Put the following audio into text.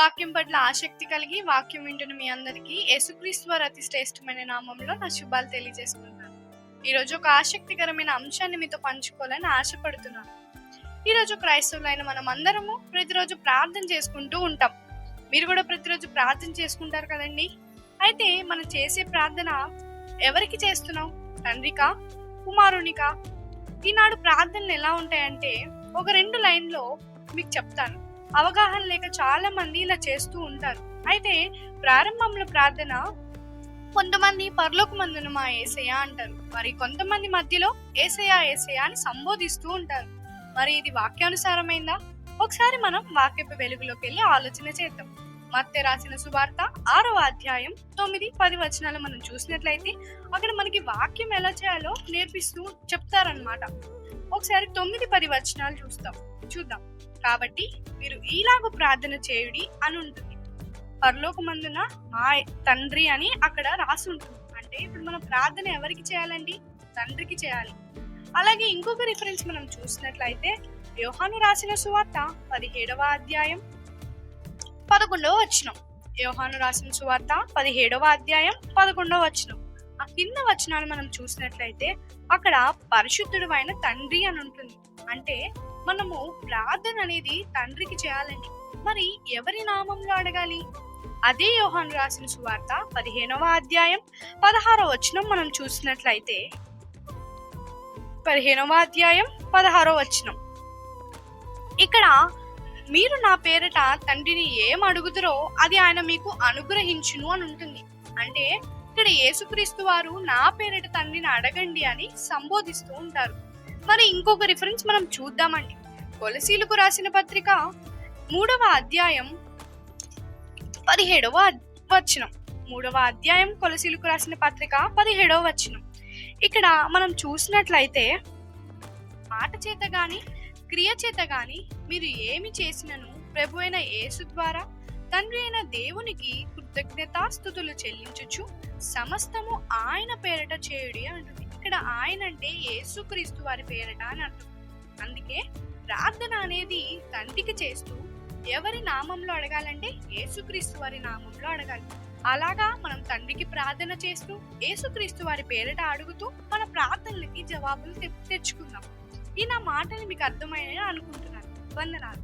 వాక్యం పట్ల ఆసక్తి కలిగి వాక్యం వింటున్న మీ అందరికీ యేసుక్రీస్తు వారి అతి శ్రేష్టమైన నామంలో నా శుభాలు తెలియజేసుకుంటాను. ఈరోజు ఒక ఆసక్తికరమైన అంశాన్ని మీతో పంచుకోవాలని ఆశపడుతున్నాను. ఈరోజు క్రైస్తవులైన మనం అందరము ప్రతిరోజు ప్రార్థన చేసుకుంటూ ఉంటాం. మీరు కూడా ప్రతిరోజు ప్రార్థన చేసుకుంటారు కదండి. అయితే మనం చేసే ప్రార్థన ఎవరికి చేస్తున్నాం? తండ్రికా, కుమారునికా? ఈనాడు ప్రార్థనలు ఎలా ఉంటాయంటే ఒక 2 లైన్లో మీకు చెప్తాను. అవగాహన లేక చాలా మంది ఇలా చేస్తూ ఉంటారు. అయితే ప్రారంభంలో ప్రార్థన కొంతమంది పరలోకమందున మా యేసయ్య అంటారు, మరి కొంతమంది మధ్యలో యేసయ్య యేసయ్య అని సంబోధిస్తూ ఉంటారు. మరి ఇది వాక్యానుసారమైందా? ఒకసారి మనం వాక్యపు వెలుగులోకి వెళ్ళి ఆలోచన చేద్దాం. మత్తయి రాసిన సువార్త 6వ అధ్యాయం 9-10 వచనాలు మనం చూసినట్లయితే అక్కడ మనకి వాక్యం ఎలా చేయాలో నేర్పిస్తూ చెప్తారనమాట. ఒకసారి 9-10 వచనాలు చూద్దాం. కాబట్టి మీరు ఈలాగ ప్రార్థన చేయుడి అని ఉంటుంది. పరలోకమందున మా తండ్రి అని అక్కడ రాసి ఉంటుంది. అంటే ఇప్పుడు మనం ప్రార్థన ఎవరికి చేయాలండి? తండ్రికి చేయాలి. అలాగే ఇంకొక రిఫరెన్స్ మనం చూసినట్లయితే యోహాను రాసిన సువార్త 17వ అధ్యాయం 11వ వచనం. యోహాను రాసిన సువార్త 17వ అధ్యాయం 11వ వచనం. ఆ కింద వచనాన్ని మనం చూసినట్లయితే అక్కడ పరిశుద్ధుడు అయిన తండ్రి అని ఉంటుంది. అంటే మనము ప్రార్థన అనేది తండ్రికి చేయాలండి. మరి ఎవరి నామంలో అడగాలి? అదే యోహాను రాసిన సువార్త 15వ అధ్యాయం 16వ వచనం మనం చూసినట్లయితే 15వ అధ్యాయం 16వ వచనం. ఇక్కడ మీరు నా పేరిట తండ్రిని ఏం అడుగుతారో అది ఆయన మీకు అనుగ్రహించును అని ఉంటుంది. అంటే ఇక్కడ యేసుక్రీస్తు వారు నా పేరిట తండ్రిని అడగండి అని సంబోధిస్తూ ఉంటారు. మరి ఇంకొక రిఫరెన్స్ మనం చూద్దామండి. కొలసీలకు రాసిన పత్రిక 3వ అధ్యాయం 17వ వచనం. 3వ అధ్యాయం కొలసీలకు రాసిన పత్రిక 17వ వచనం. ఇక్కడ మనం చూసినట్లయితే మాట చేత గాని క్రియ చేత గాని మీరు ఏమి చేసినను ప్రభు అయిన యేసు ద్వారా తండ్రి అయిన దేవునికి కృతజ్ఞతాస్తుతులు చెల్లించుచు సమస్తము ఆయన పేరిట చేయుడి అంటుంది. ఇక్కడ ఆయన అంటే యేసుక్రీస్తు వారి పేరిట అని అంటుంది. అందుకే ప్రార్థన అనేది తండ్రికి చేస్తూ ఎవరి నామంలో అడగాలంటే యేసుక్రీస్తు వారి నామంలో అడగాలి. అలాగా మనం తండ్రికి ప్రార్థన చేస్తూ యేసుక్రీస్తు వారి పేరిట అడుగుతూ మన ప్రార్థనలకి జవాబులు తెచ్చుకుందాం. ఈ నా మాటలు మీకు అర్థమయ్యాయని అనుకుంటున్నాను. వందనాలు.